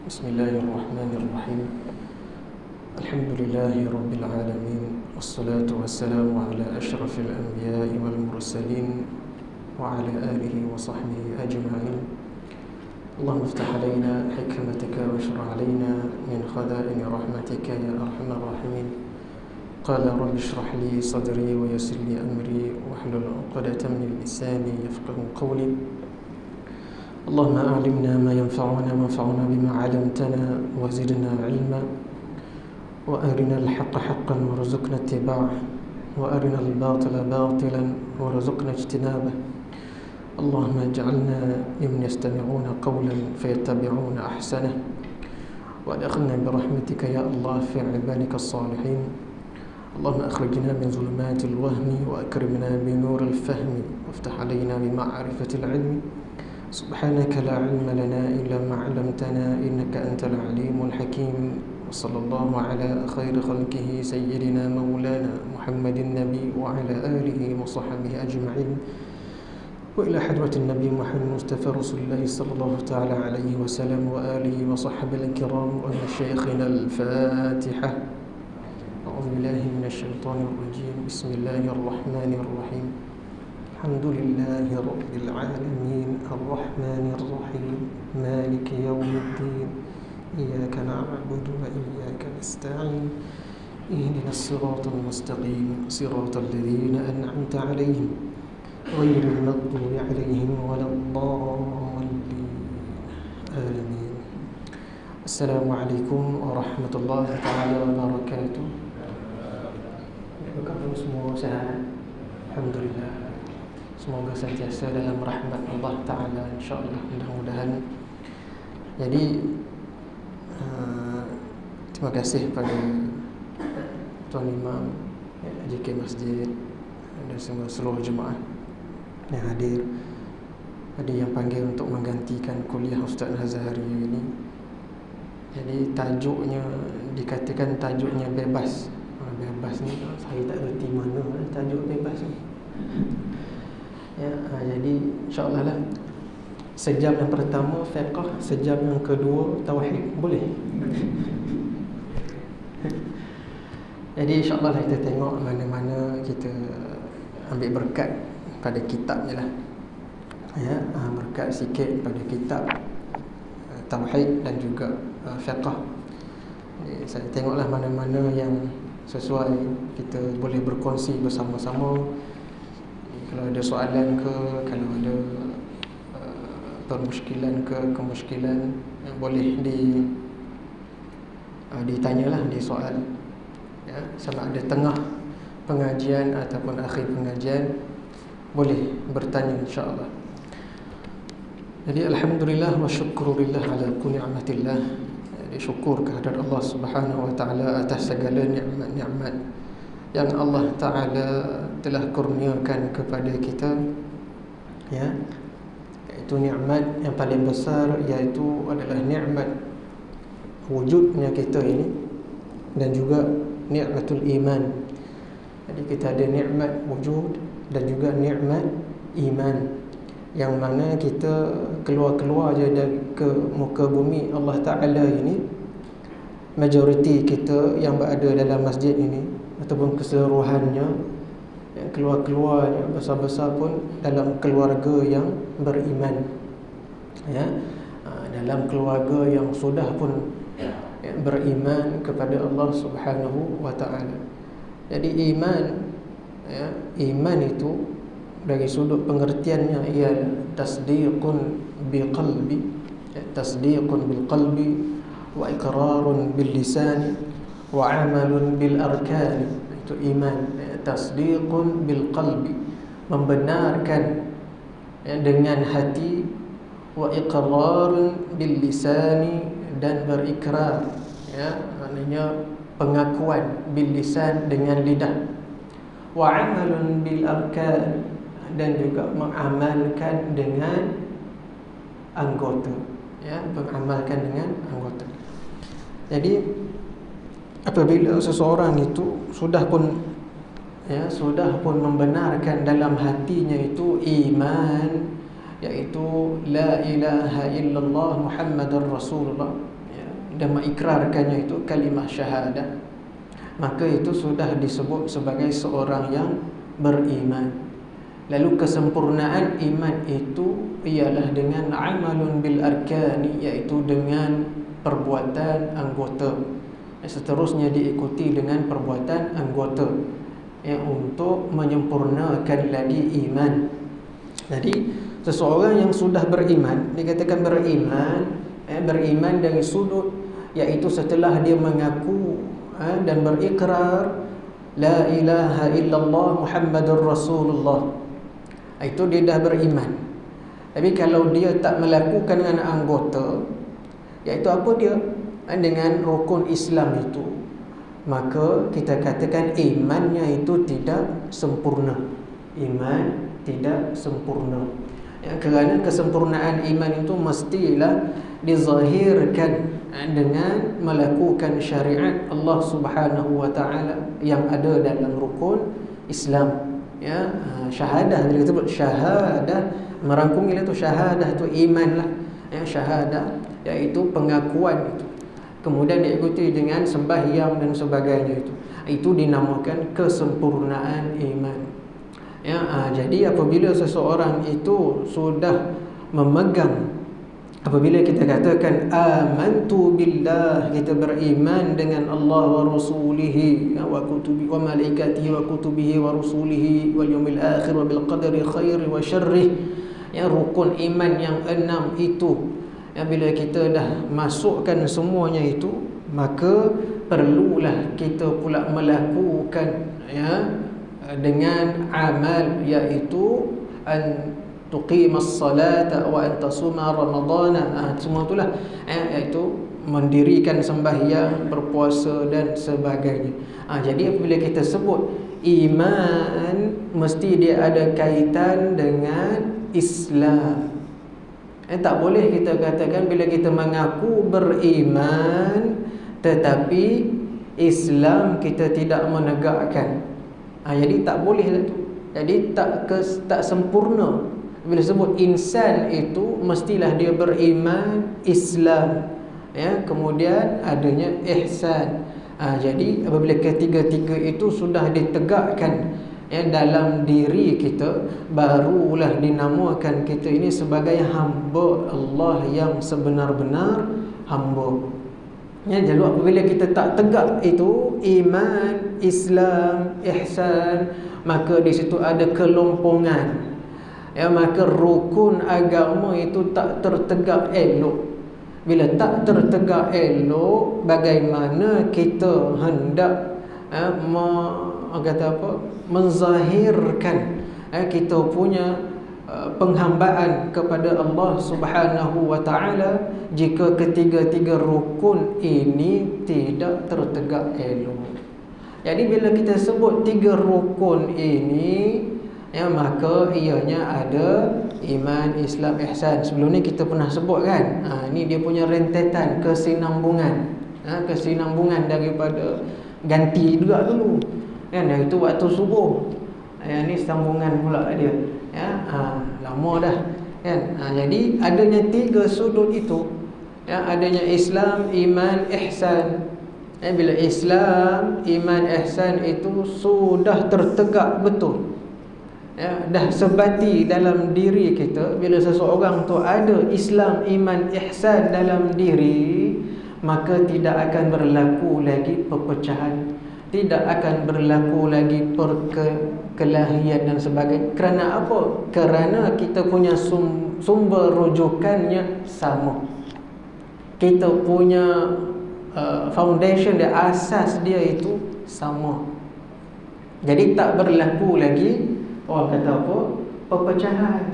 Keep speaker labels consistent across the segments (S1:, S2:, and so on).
S1: Bismillahirrahmanirrahim. Alhamdulillahi rabbil alamin. Wassalatu wassalamu ala asyrafil anbiya'i wal mursalin wa ala alihi wa sahbihi ajma'in. Allahumma iftah alaina hikmataka wa shrah alaina min khaza'in rahmatika ya arhamar rahimin. Qala rabbi shrah li sadri wa yassir li amri wahlul 'uqdatam min lisani yafqahu qawli. اللهم أعلمنا ما ينفعنا وانفعنا بما علمتنا وزدنا علما وأرنا الحق حقا وارزقنا اتباعه وأرنا الباطل باطلا وارزقنا اجتنابه اللهم اجعلنا ممن يستمعون قولا فيتبعون أحسنه وأدخلنا برحمتك يا الله في عبادك الصالحين اللهم أخرجنا من ظلمات الوهم وأكرمنا بنور الفهم وافتح علينا بمعرفة العلم سبحانك لا علم لنا إلا ما علمتنا إنك أنت العليم الحكيم وصلى الله على خير خلقه سيدنا مولانا محمد النبي وعلى آله وصحبه أجمعين وإلى حضرة النبي محمد مصطفى رسول الله صلى الله تعالى عليه وسلم وآله وصحبه الكرام ومشايخنا الفاتحة أعوذ بالله من الشيطان الرجيم بسم الله الرحمن الرحيم الحمد لله رب العالمين الرحمن الرحيم مالك يوم الدين إياك نعبد وإياك نستعين اهدنا الصراط المستقيم صراط الذين أنعمت عليهم غير المغضوب عليهم ولا الضالين آمين. السلام عليكم ورحمة الله تعالى وبركاته. Apakah semua sehat? Alhamdulillah. Semoga sentiasa dalam rahmat Allah Ta'ala, insyaAllah, mudah-mudahan. Jadi terima kasih pada Tuan Imam JK Masjid dan semua seluruh jemaah yang hadir. Ada yang panggil untuk menggantikan kuliah Ustaz Nazahari ini. Jadi tajuknya, dikatakan tajuknya bebas. Bebas ni saya tak reti mana tajuk bebas ni. Ya, jadi insyaAllah lah, sejam yang pertama fiqh, sejam yang kedua tauhid, boleh? Jadi insyaAllah lah kita tengok mana-mana kita ambil berkat pada kitabnya lah. Ya, berkat sikit pada kitab tauhid dan juga fiqh. Jadi saya tengoklah mana-mana yang sesuai, kita boleh berkongsi bersama-sama. Kalau ada soalan ke, kalau ada permuskilan ke, kemuskilan, boleh ditanyalah di soal. Ya, sama ada tengah pengajian ataupun akhir pengajian, boleh bertanya insya-Allah. Jadi alhamdulillah wa syukurillah ala kulli ni'matillah. Jadi syukur kehadirat Allah Subhanahu wa taala atas segala nikmat-nikmat yang Allah Ta'ala telah kurniakan kepada kita, ya, iaitu nikmat yang paling besar, iaitu adalah nikmat wujudnya kita ini dan juga nikmatul iman. Jadi kita ada nikmat wujud dan juga nikmat iman, yang mana kita keluar je dari ke muka bumi Allah Ta'ala ini, majoriti kita yang berada dalam masjid ini ataupun keseluruhannya, yang keluar-keluarnya besar-besar pun dalam keluarga yang beriman, ya, dalam keluarga yang sudah pun beriman kepada Allah Subhanahu wa taala. Jadi iman, ya, iman itu dari sudut pengertiannya ialah tasdiqun biqalbi, ya, tasdiqun bilqalbi wa iqrarun bil lisani wa amalun bil arkan. Itu iman, tasdiqun bil qalbi, membenarkan, ya, dengan hati, wa iqrarun bil lisani, dan berikrar, ya, maknanya pengakuan bil lisan, dengan lidah, wa amalun bil arkan, dan juga mengamalkan dengan anggota, ya, mengamalkan dengan anggota. Jadi apabila seseorang itu sudah pun membenarkan dalam hatinya itu iman, yaitu la ilaha illallah Muhammadar Rasulullah, dan mengikrarkannya itu kalimah syahadah, maka itu sudah disebut sebagai seorang yang beriman. Lalu kesempurnaan iman itu ialah dengan amalun bil arkani, iaitu dengan perbuatan anggota. Seterusnya diikuti dengan perbuatan anggota untuk menyempurnakan lagi iman. Jadi seseorang yang sudah beriman, dikatakan beriman dari sudut, iaitu setelah dia mengaku dan berikrar la ilaha illallah Muhammadur Rasulullah, itu dia dah beriman. Tapi kalau dia tak melakukan dengan anggota, iaitu apa dia? Dengan rukun Islam itu, maka kita katakan imannya itu tidak sempurna. Iman tidak sempurna. Kerana kesempurnaan iman itu mestilah dizahirkan dengan melakukan syariat Allah Subhanahu wa taala yang ada dalam rukun Islam. Syahadah, bila kita sebut syahadah, merangkumi itu syahadah itu iman lah. Syahadah iaitu pengakuan itu, kemudian diikuti dengan sembahyang dan sebagainya, itu dinamakan kesempurnaan iman. Jadi apabila seseorang itu sudah memegang, apabila kita katakan amantu billah, kita beriman dengan Allah wa rasulihi wa kutubi wa malaikatihi wa kutubihi wa rusulihi wal yaumil akhir wa bil qadari khairi wa syarrih, rukun iman yang 6 itu, bila kita dah masukkan semuanya itu, maka perlulah kita pula melakukan dengan amal, iaitu an tuqimas salata wa an tasuma ramadana. Semua itulah iaitu mendirikan sembahyang, berpuasa dan sebagainya. Jadi apabila kita sebut iman, mesti dia ada kaitan dengan Islam. Tak boleh kita katakan bila kita mengaku beriman tetapi Islam kita tidak menegakkan. Jadi tak boleh lah tu. Jadi tak sempurna. Bila sebut insan itu, mestilah dia beriman, Islam, kemudian adanya ihsan. Jadi apabila ketiga-tiga itu sudah ditegakkan dalam diri kita, barulah dinamakan kita ini sebagai hamba Allah yang sebenar-benar hamba. Jadi apabila kita tak tegak itu iman, Islam, ihsan, maka di situ ada kelompongan. Maka rukun agama itu tak tertegak elok. Bila tak tertegak elok, bagaimana kita hendak menzahirkan kita punya penghambaan kepada Allah Subhanahu wa taala jika ketiga-tiga rukun ini tidak tertegak elok. Jadi bila kita sebut 3 rukun ini, maka ianya ada iman, Islam, ihsan. Sebelum ni kita pernah sebut kan, ini dia punya rentetan kesinambungan. Kesinambungan daripada ganti juga dulu itu waktu subuh. Ni sambungan pula dia. Lama dah kan. Jadi adanya 3 sudut itu, adanya Islam, iman, ihsan. Bila Islam, iman, ihsan itu sudah tertegak betul, dah sebati dalam diri kita. Bila seseorang tu ada Islam, iman, ihsan dalam diri, maka tidak akan berlaku lagi perpecahan, tidak akan berlaku lagi perkelahian dan sebagainya. Kerana apa? Kerana kita punya sumber rujukannya sama. Kita punya foundation dia, asas dia itu sama. Jadi tak berlaku lagi orang kata apa? Perpecahan.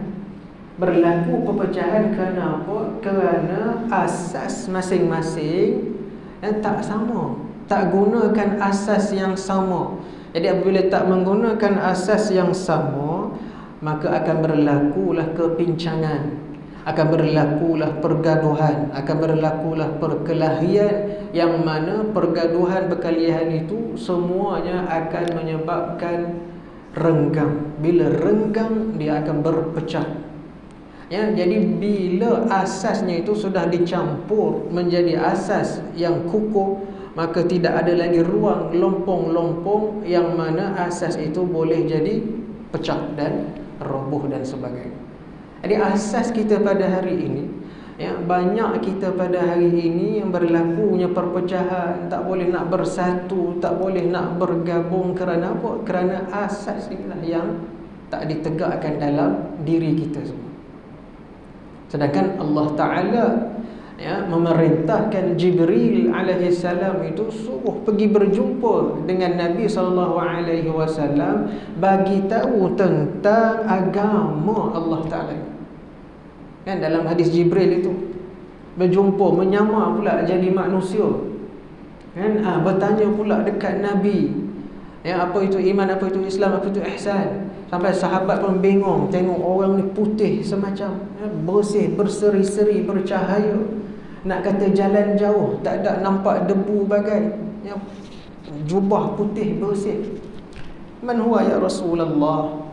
S1: Berlaku perpecahan kerana apa? Kerana asas masing-masing tak sama, tak gunakan asas yang sama. Jadi apabila tak menggunakan asas yang sama, maka akan berlakulah kepincangan, akan berlakulah pergaduhan, akan berlakulah perkelahian, yang mana pergaduhan perkelahian itu semuanya akan menyebabkan renggang. Bila renggang, dia akan berpecah. Ya, jadi bila asasnya itu sudah dicampur menjadi asas yang kukuh, maka tidak ada lagi ruang lompong-lompong yang mana asas itu boleh jadi pecah dan roboh dan sebagainya. Jadi asas kita pada hari ini, ya, banyak kita pada hari ini yang berlakunya perpecahan, tak boleh nak bersatu, tak boleh nak bergabung. Kerana apa? Kerana asas inilah yang tak ditegakkan dalam diri kita semua. Sedangkan Allah Ta'ala, ya, memerintahkan Jibril alaihi salam itu suruh pergi berjumpa dengan Nabi SAW, bagi tahu tentang agama Allah Ta'ala. Kan dalam hadis Jibril itu berjumpa, menyamar pula jadi manusia, kan, bertanya pula dekat Nabi, ya, apa itu iman, apa itu Islam, apa itu ihsan. Sampai sahabat pun bingung tengok orang ni putih semacam, ya, bersih, berseri-seri, bercahaya. Nak kata jalan jauh, tak ada nampak debu bagai, ya, jubah putih bersih. Man huwa ya Rasulullah?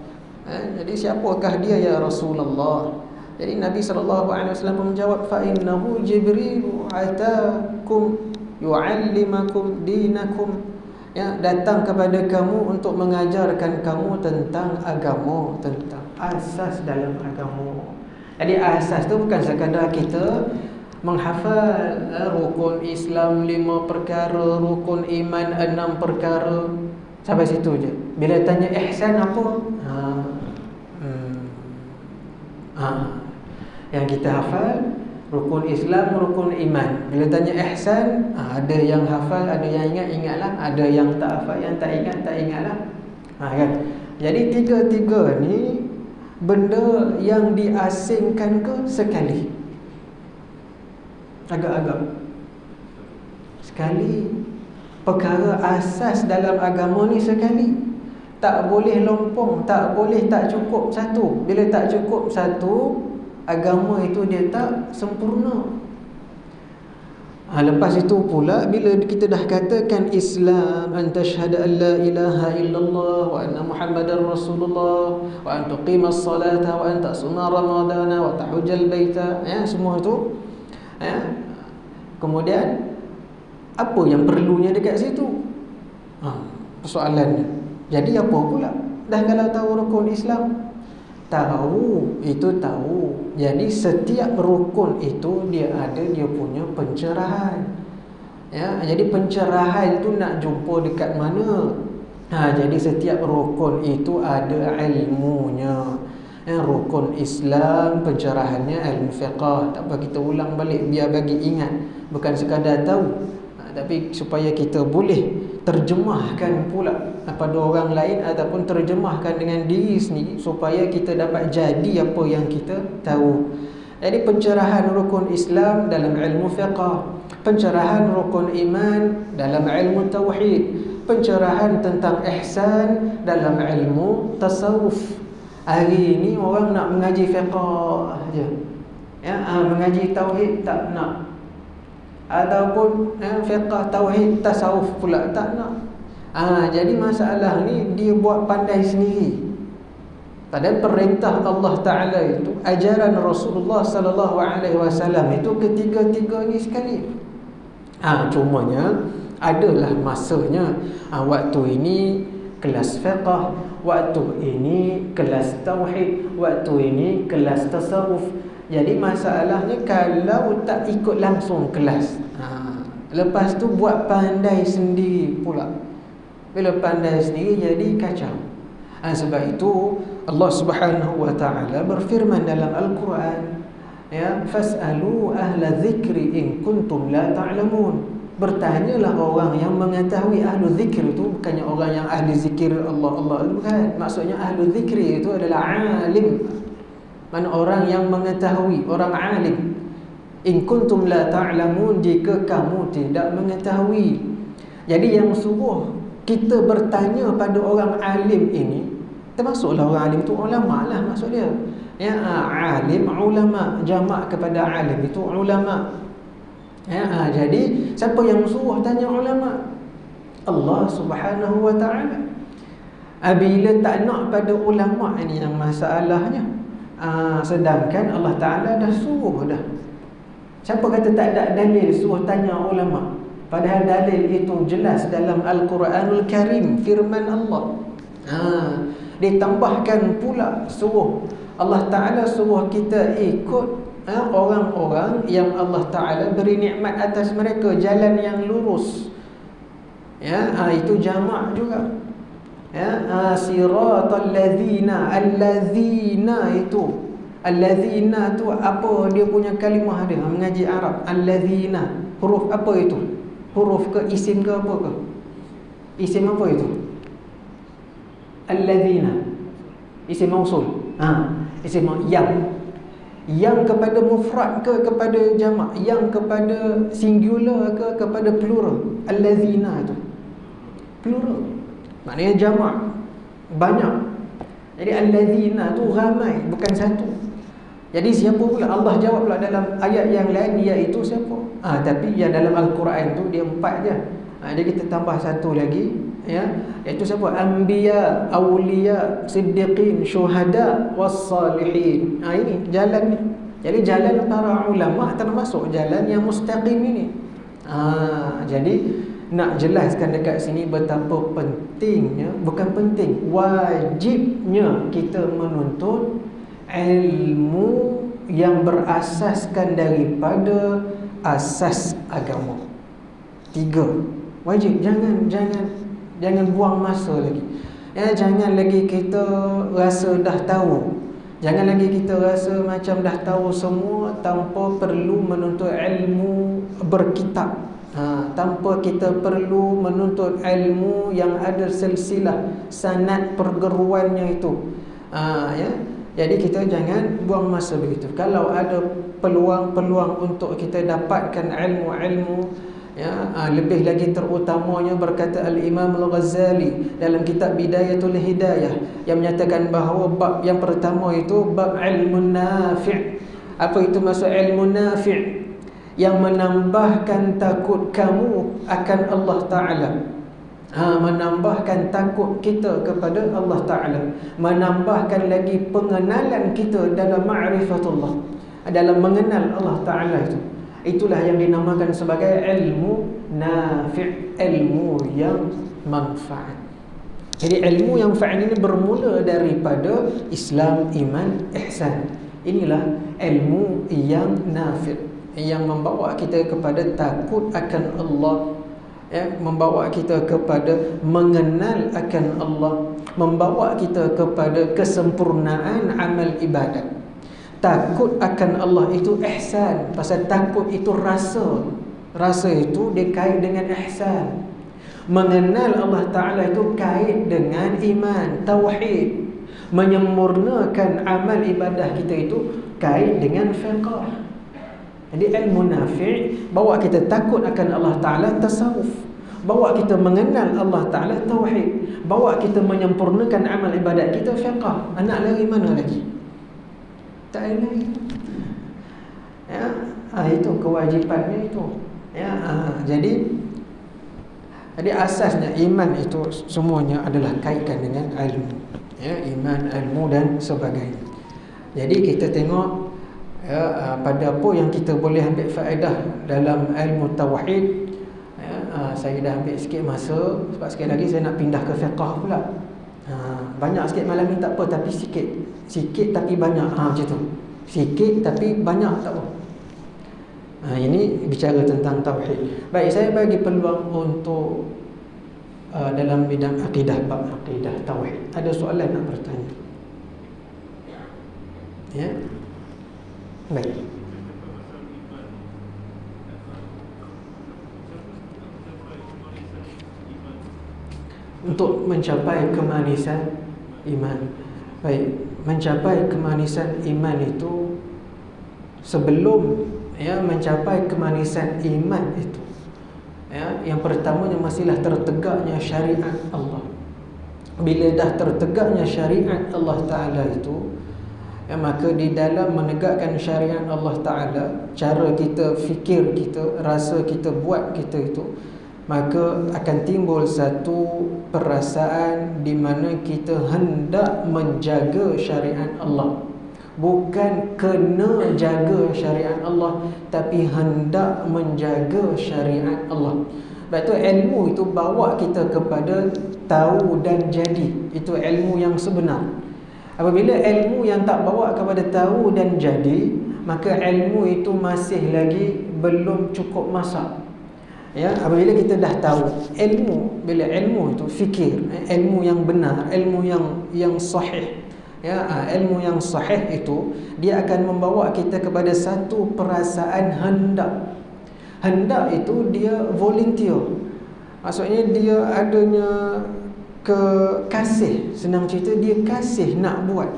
S1: Jadi siapakah dia ya Rasulullah? Jadi Nabi SAW pun menjawab, fa innahu Jibril atakum yu'allimakum dinakum. Ya, datang kepada kamu untuk mengajarkan kamu tentang agama, tentang asas dalam agama. Jadi asas tu bukan sekadar kita menghafal rukun Islam 5 perkara, rukun iman 6 perkara, sampai situ je. Bila tanya ihsan apa? Yang kita hafal rukun Islam, rukun iman. Bila tanya ihsan, ada yang hafal, ada yang ingat, ingatlah. Ada yang tak hafal, yang tak ingat, tak ingatlah. Kan? Jadi tiga-tiga ni benda yang diasingkan ke sekali. Agak-agak sekali. Perkara asas dalam agama ni sekali. Tak boleh lompong, tak boleh tak cukup satu. Bila tak cukup satu, agama itu dia tak sempurna. Lepas itu pula, bila kita dah katakan Islam, an tashhadu an la ilaha illallah wa anna Muhammadar Rasulullah wa an tuqimas salata wa an tasuma ramadana wa tahujjal baita, ya, semua itu, ya. Kemudian apa yang perlunya dekat situ? Persoalannya. Jadi apa pula? Dah kalau tahu rukun Islam, tahu, itu tahu. Jadi setiap rukun itu dia ada dia punya pencerahan. Ya, jadi pencerahan itu nak jumpa dekat mana? Jadi setiap rukun itu ada ilmunya. Ya, rukun Islam pencerahannya ilmu fiqh. Tak apa kita ulang balik biar bagi ingat, bukan sekadar tahu, tapi supaya kita boleh terjemahkan pula pada orang lain ataupun terjemahkan dengan diri sendiri supaya kita dapat jadi apa yang kita tahu. Jadi pencerahan rukun Islam dalam ilmu fiqh, pencerahan rukun iman dalam ilmu tauhid, pencerahan tentang ihsan dalam ilmu tasawuf. Hari ini orang nak mengaji fiqh aja, ya, mengaji tauhid tak nak, ataupun fiqh tauhid tasawuf pula tak nak. Jadi masalah ni dia buat pandai sendiri. Padahal perintah Allah Ta'ala itu, ajaran Rasulullah SAW itu ketiga-tiga ni sekali. Cumanya adalah masanya, waktu ini kelas fiqh, waktu ini kelas tauhid, waktu ini kelas tasawuf. Jadi masalahnya kalau tak ikut langsung kelas, lepas tu buat pandai sendiri pula. Bila pandai sendiri jadi kacau. Sebab itu Allah Subhanahu wa taala berfirman dalam Al-Quran, ya, fas'alu ahla dzikri in kuntum la ta'lamun. Bertanyalah orang yang mengetahui. Ahlu zikir itu bukannya orang yang ahli zikir Allah, bukan. Maksudnya ahlu zikri itu adalah alim. Mana orang yang mengetahui, orang alim. In kuntum la ta'lamun, jika kamu tidak mengetahui. Jadi yang suruh kita bertanya pada orang alim ini, termasuklah orang alim itu ulama lah maksud dia. Ya, alim, ulama, jamak kepada alim itu ulama. Ya, jadi siapa yang suruh tanya ulama? Allah Subhanahu wa taala. Bila tak nak pada ulama ini yang masalahnya.
S2: Sedangkan Allah Ta'ala dah suruh dah. Siapa kata tak ada dalil suruh tanya ulama? Padahal dalil itu jelas dalam Al-Quranul Karim, firman Allah. Ditambahkan pula suruh Allah Ta'ala suruh kita ikut orang-orang yang Allah Ta'ala beri nikmat atas mereka, jalan yang lurus. Itu jamak juga. Siratal ladzina, alladzina itu. Alladzina tu apa dia punya kalimah dia? Mengaji Arab. Alladzina, huruf apa itu? Huruf ke isim ke apa ke? Isim apa itu? Alladzina. Isim mausul. Isim yang kepada mufrad ke kepada jamak, yang kepada singular ke kepada plural. Alladzina itu plural, maknanya jamak, banyak. Jadi alladzina tu ramai, bukan satu. Jadi siapa pula? Allah jawab pula dalam ayat yang lain, iaitu siapa? Tapi yang dalam Al-Quran tu dia 4 je. Jadi kita tambah satu lagi, iaitu siapa? Anbiya, awliya, siddiqin, syuhada, wassalihin. Ini jalan ni. Jadi jalan para ulama termasuk jalan yang mustaqim ini. Jadi nak jelaskan dekat sini betapa pentingnya, bukan penting, wajibnya kita menuntut ilmu yang berasaskan daripada asas agama. 3 wajib. Jangan buang masa lagi. Jangan lagi kita rasa dah tahu. Jangan lagi kita rasa macam dah tahu semua tanpa perlu menuntut ilmu berkitab. Tanpa kita perlu menuntut ilmu yang ada silsilah sanad pergeruannya itu. Jadi kita jangan buang masa begitu. Kalau ada peluang-peluang untuk kita dapatkan ilmu-ilmu, lebih lagi terutamanya berkata Al-Imam Al-Ghazali dalam kitab Bidayatul Hidayah yang menyatakan bahawa bab yang pertama itu bab ilmu nafi'. Apa itu maksud ilmu nafi'? Yang menambahkan takut kamu akan Allah Ta'ala, menambahkan takut kita kepada Allah Ta'ala, menambahkan lagi pengenalan kita dalam ma'rifatullah, dalam mengenal Allah Ta'ala itu. Itulah yang dinamakan sebagai ilmu nafi', ilmu yang manfaat. Jadi ilmu yang fa'il ini bermula daripada Islam, iman, ihsan. Inilah ilmu yang nafi', yang membawa kita kepada takut akan Allah, membawa kita kepada mengenal akan Allah, membawa kita kepada kesempurnaan amal ibadat. Takut akan Allah itu ihsan. Pasal takut itu rasa. Rasa itu dia kait dengan ihsan. Mengenal Allah Ta'ala itu kait dengan iman, tauhid. Menyempurnakan amal ibadah kita itu kait dengan fiqh. Jadi ilmu nafi' bawa kita takut akan Allah Ta'ala, tasawuf. Bawa kita mengenal Allah Ta'ala, tauhid. Bawa kita menyempurnakan amal ibadat kita, fiqh. Anak lari mana lagi? Tak ada lagi. Itu kewajipannya itu. Jadi asasnya iman itu semuanya adalah kaitkan dengan ilmu. Iman, ilmu dan sebagainya. Jadi kita tengok pada apa yang kita boleh ambil faedah dalam ilmu tauhid. Saya dah ambil sikit masa, sebab sekali lagi saya nak pindah ke fiqh pula. Banyak sikit malam ni tak apa, tapi sikit tapi banyak. Macam tu. Sikit tapi banyak tak apa. Ini bicara tentang tauhid. Baik, saya bagi peluang untuk dalam bidang akidah, bab akidah tauhid. Ada soalan nak bertanya? Ya. Baik. Untuk mencapai kemanisan iman. Baik, mencapai kemanisan iman itu, sebelum mencapai kemanisan iman itu, yang pertamanya mestilah tertegaknya syariat Allah. Bila dah tertegaknya syariat Allah Ta'ala itu, maka di dalam menegakkan syariat Allah Ta'ala, cara kita fikir kita, rasa kita, buat kita itu, maka akan timbul satu perasaan di mana kita hendak menjaga syariat Allah, bukan kena jaga syariat Allah, tapi hendak menjaga syariat Allah. Sebab tu ilmu itu bawa kita kepada tahu dan jadi. Itu ilmu yang sebenar. Apabila ilmu yang tak bawa kepada tahu dan jadi, maka ilmu itu masih lagi belum cukup masak. Ya, apabila kita dah tahu ilmu, bila ilmu itu fikir, ilmu yang benar, ilmu yang sahih. Ya, ilmu yang sahih itu dia akan membawa kita kepada satu perasaan hendak. Hendak itu dia volunteer. Maksudnya dia adanya kasih. Senang cerita, dia kasih nak buat.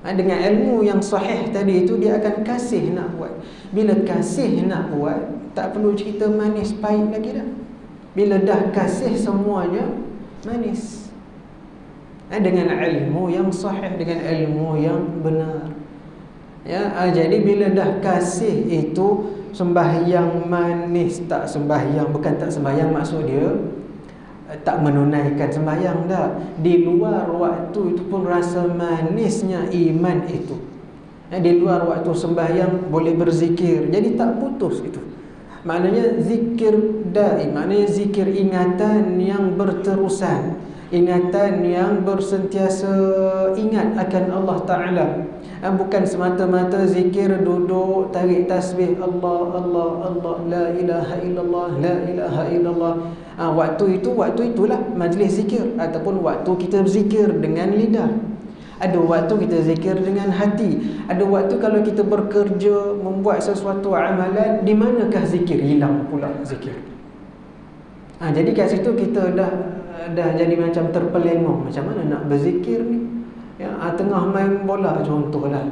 S2: Dengan ilmu yang sahih tadi itu, dia akan kasih nak buat. Bila kasih nak buat, tak perlu cerita manis pahit lagi dah. Bila dah kasih, semuanya manis. Dengan ilmu yang sahih, dengan ilmu yang benar. Ya, jadi bila dah kasih itu, sembahyang manis, tak sembahyang, bukan tak sembahyang maksud dia tak menunaikan sembahyang dah. Di luar waktu itu pun rasa manisnya iman itu. Di luar waktu sembahyang boleh berzikir, jadi tak putus itu. Maknanya zikir daim, maknanya zikir ingatan yang berterusan, ingatan yang bersentiasa ingat akan Allah Ta'ala. Bukan semata-mata zikir duduk tarik tasbih Allah Allah Allah la ilaha illallah la ilaha illallah. Waktu itulah majlis zikir, ataupun waktu kita berzikir dengan lidah. Ada waktu kita zikir dengan hati. Ada waktu kalau kita bekerja, membuat sesuatu amalan, di manakah zikir? Hilang pula zikir. Jadi kat situ kita dah jadi macam terpelengong. Macam mana nak berzikir ni? Ya, tengah main bola contohlah.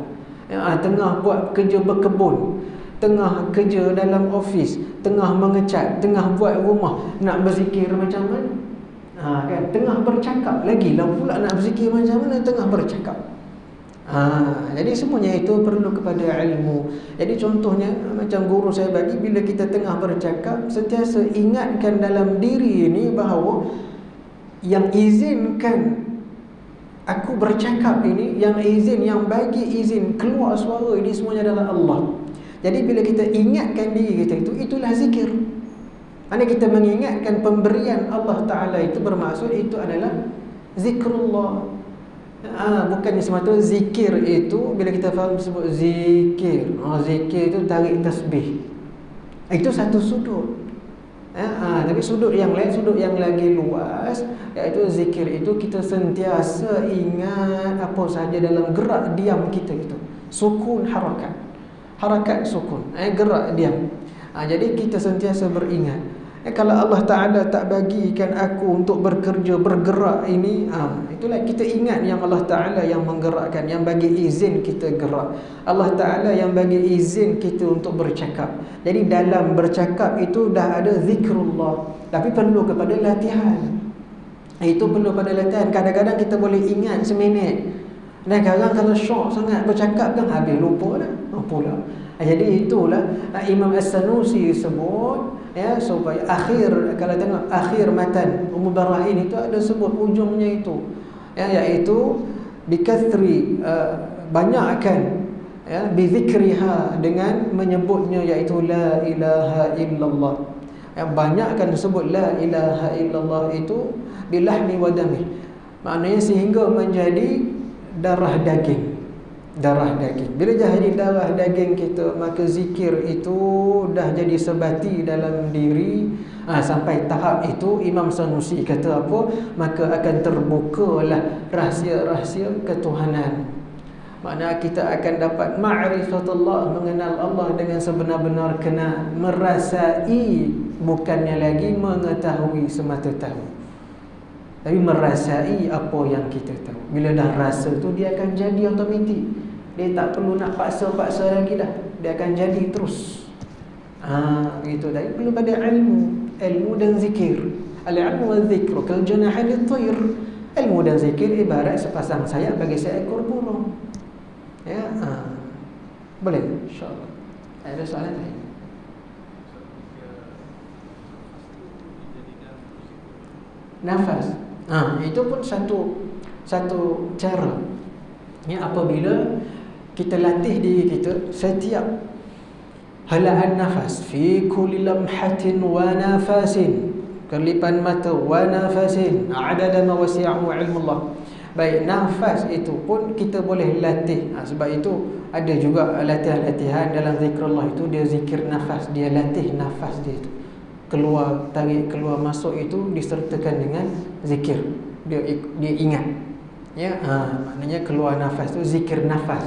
S2: Ya, tengah buat kerja berkebun, tengah kerja dalam office, tengah mengecat, tengah buat rumah, nak berzikir macam mana? Kan, tengah bercakap lagi lah pula nak berzikir macam mana tengah bercakap. Jadi semuanya itu perlu kepada ilmu. Jadi contohnya macam guru saya bagi, bila kita tengah bercakap, sentiasa ingatkan dalam diri ini bahawa yang izinkan aku bercakap ini, yang bagi izin keluar suara ini semuanya adalah Allah. Jadi bila kita ingatkan diri kita itu, itulah zikir. Mana kita mengingatkan pemberian Allah Ta'ala itu, bermaksud itu adalah zikrullah. Bukannya semata zikir itu, bila kita faham sebut zikir, zikir itu tarik tasbih, itu satu sudut. Tapi sudut yang lain, sudut yang lagi luas, iaitu zikir itu kita sentiasa ingat apa sahaja dalam gerak diam kita itu. Sukun harakat, harakat sukun, gerak diam. Jadi kita sentiasa beringat. Kalau Allah Ta'ala tak bagikan aku untuk bekerja, bergerak ini, itulah kita ingat yang Allah Ta'ala yang menggerakkan, yang bagi izin kita gerak. Allah Ta'ala yang bagi izin kita untuk bercakap. Jadi dalam bercakap itu dah ada zikrullah, tapi perlu kepada latihan. Itu perlu pada latihan. Kadang-kadang kita boleh ingat seminit, dan kadang kalau syok sangat bercakap kan habis lupa dah pula. Jadi itulah Imam As-Sanusi sebut, ya, supaya akhir, kalau tengok akhir matan Ummul Barahin itu ada sebut ujungnya itu, ya, iaitu bikathri, banyakkan, ya, bizikriha, dengan menyebutnya, iaitu la ilaha illallah. Banyakkan sebut la ilaha illallah itu bilahmi wa damih, maknanya sehingga menjadi darah daging. Darah daging. Bila jadi darah daging kita, maka zikir itu dah jadi sebati dalam diri. Sampai tahap itu Imam Sanusi kata apa? Maka akan terbukalah rahsia-rahsia ketuhanan. Maknanya kita akan dapat ma'rifatullah, mengenal Allah dengan sebenar-benar kenal, merasai, bukannya lagi mengetahui semata tahu, tapi merasai apa yang kita tahu. Bila dah rasa tu, dia akan jadi automatik. Dia tak perlu nak paksa-paksa lagi dah, dia akan jadi terus. Gitu. Tapi perlu pada ilmu dan zikir. Al-ilmu wa zikru kal janahan lit-tayr. Ilmu dan zikir ibarat sepasang sayap bagi seekor burung. Ya, boleh, insya-Allah. Ada soalan lain? Nafas. Itu pun satu cara. Apabila kita latih diri kita setiap halaan nafas, fi kulli lamhatin wa nafasin, kelipan mata wa nafasin adada ma wasi'ahu ilmullah. Baik, nafas itu pun kita boleh latih. Sebab itu ada juga latihan-latihan dalam zikrullah itu, dia zikir nafas, dia latih nafas dia itu. Keluar, tarik, keluar, masuk itu disertakan dengan zikir. Dia ingat. Ya, maknanya keluar nafas tu zikir nafas.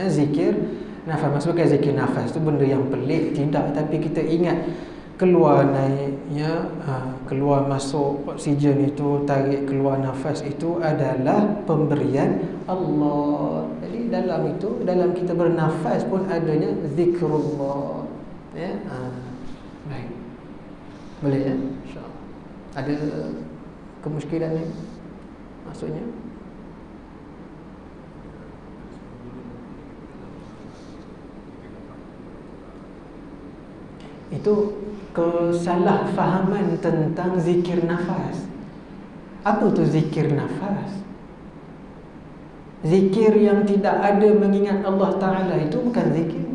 S2: Zikir nafas, maksudnya zikir nafas tu benda yang pelik, tidak, tapi kita ingat keluar naiknya, keluar masuk oksigen itu, tarik keluar nafas itu adalah pemberian Allah. Jadi dalam itu, dalam kita bernafas pun adanya zikrullah. Ya, baik. Boleh ya? InsyaAllah. Ada kemusykilan ni? Maksudnya itu kesalahfahaman tentang zikir nafas. Apa tu zikir nafas? Zikir yang tidak ada mengingat Allah Ta'ala itu bukan zikir.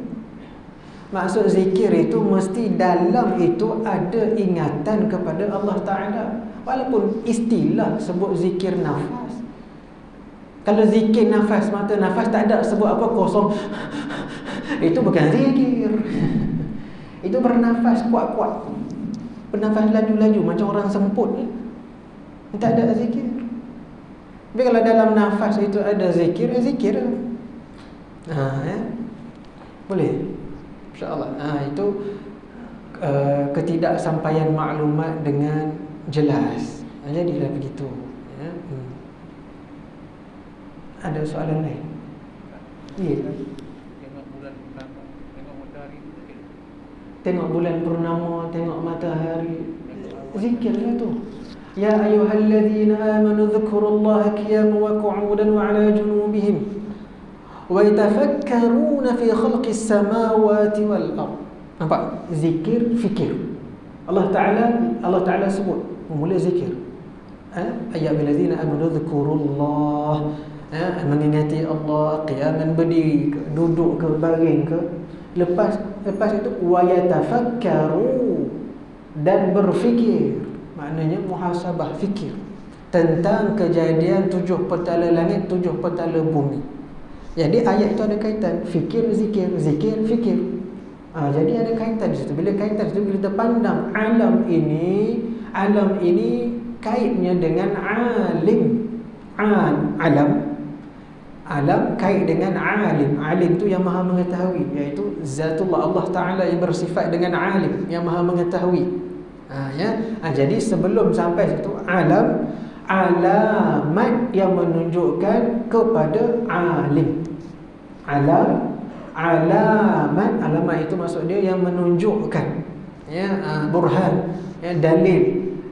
S2: Maksud zikir itu mesti dalam itu ada ingatan kepada Allah Ta'ala. Walaupun istilah sebut zikir nafas. Kalau zikir nafas, mata nafas tak ada sebut apa, kosong, itu bukan zikir. Itu bernafas kuat-kuat, bernafas laju-laju macam orang semput ni, tak ada zikir. Tapi kalau dalam nafas itu ada zikir, zikir. Ya? Boleh, insyaAllah. Itu ketidaksampaian maklumat dengan jelas. Jadilah begitu ya. Ada soalan lain? Ya. Tengok bulan purnama, tengok matahari, zikirlah tu. Ya ayyuhalladzina amanu dhkurullaha qiyaman wa qu'udan wa 'ala junubihim wa yatafakkaruna fi khalqis samawati wal ard. Nampak? Zikir, fikir. Allah Ta'ala sebut memulai zikir. Ayyuhalladzina amanu dhkurullah, mengingati Allah qiyaman, berdiri ke, duduk ke, baring ke. Lepas itu wayatafakkaru, dan berfikir, maknanya muhasabah, fikir tentang kejadian 7 petala langit, 7 petala bumi. Jadi ayat itu ada kaitan fikir, zikir, zikir, fikir. Jadi ada kaitan di situ. Bila kaitan di situ, bila kita pandang alam ini kaitnya dengan alim. Alam kait dengan alim. Alim tu yang maha mengetahui, iaitu zatullah Allah Ta'ala yang bersifat dengan alim, yang maha mengetahui. Jadi sebelum sampai situ, alam, alamat yang menunjukkan kepada alim. Alamat itu maksud dia yang menunjukkan, burhan, dalil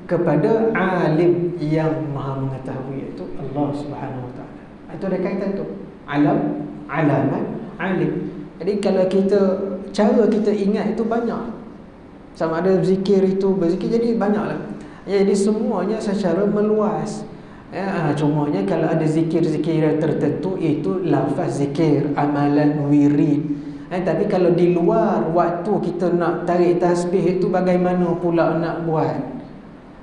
S2: kepada alim yang maha mengetahui, iaitu Allah Subhanahu Wa Ta'ala. Itu ada kaitan tu. Alam, alamat, alim. Jadi kalau cara kita ingat itu banyak. Sama ada zikir itu, berzikir, jadi banyaklah. Jadi semuanya secara meluas. Cumanya kalau ada zikir-zikir tertentu, itu lafaz zikir, amalan, wirid. Tapi kalau di luar waktu kita nak tarik tasbih itu, bagaimana pula nak buat?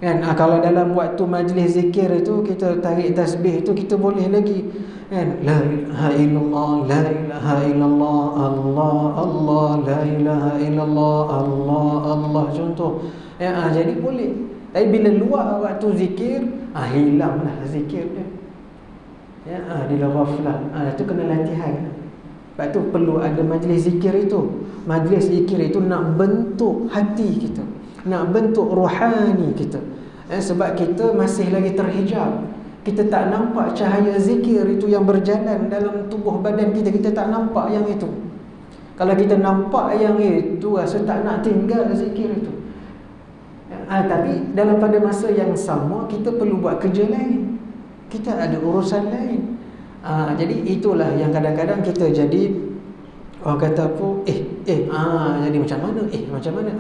S2: Kan, kalau dalam waktu majlis zikir itu kita tarik tasbih itu, kita boleh lagi, kan, la ilaha illallah, la ilaha illallah, Allah Allah, la ilaha illallah, Allah Allah, contoh. Jadi boleh. Tapi bila luar waktu zikir, hilanglah zikir dia. Dia ghaflah. Itu kena latihan. Sebab tu perlu ada majlis zikir itu. Majlis zikir itu nak bentuk hati kita, nak bentuk rohani kita. Sebab kita masih lagi terhijab. Kita tak nampak cahaya zikir itu yang berjalan dalam tubuh badan kita. Kita tak nampak yang itu. Kalau kita nampak yang itu, rasa tak nak tinggal zikir itu. Tapi dalam pada masa yang sama, kita perlu buat kerja lain. Kita ada urusan lain. Jadi itulah yang kadang-kadang kita jadi, orang kata apa, jadi macam mana, macam mana.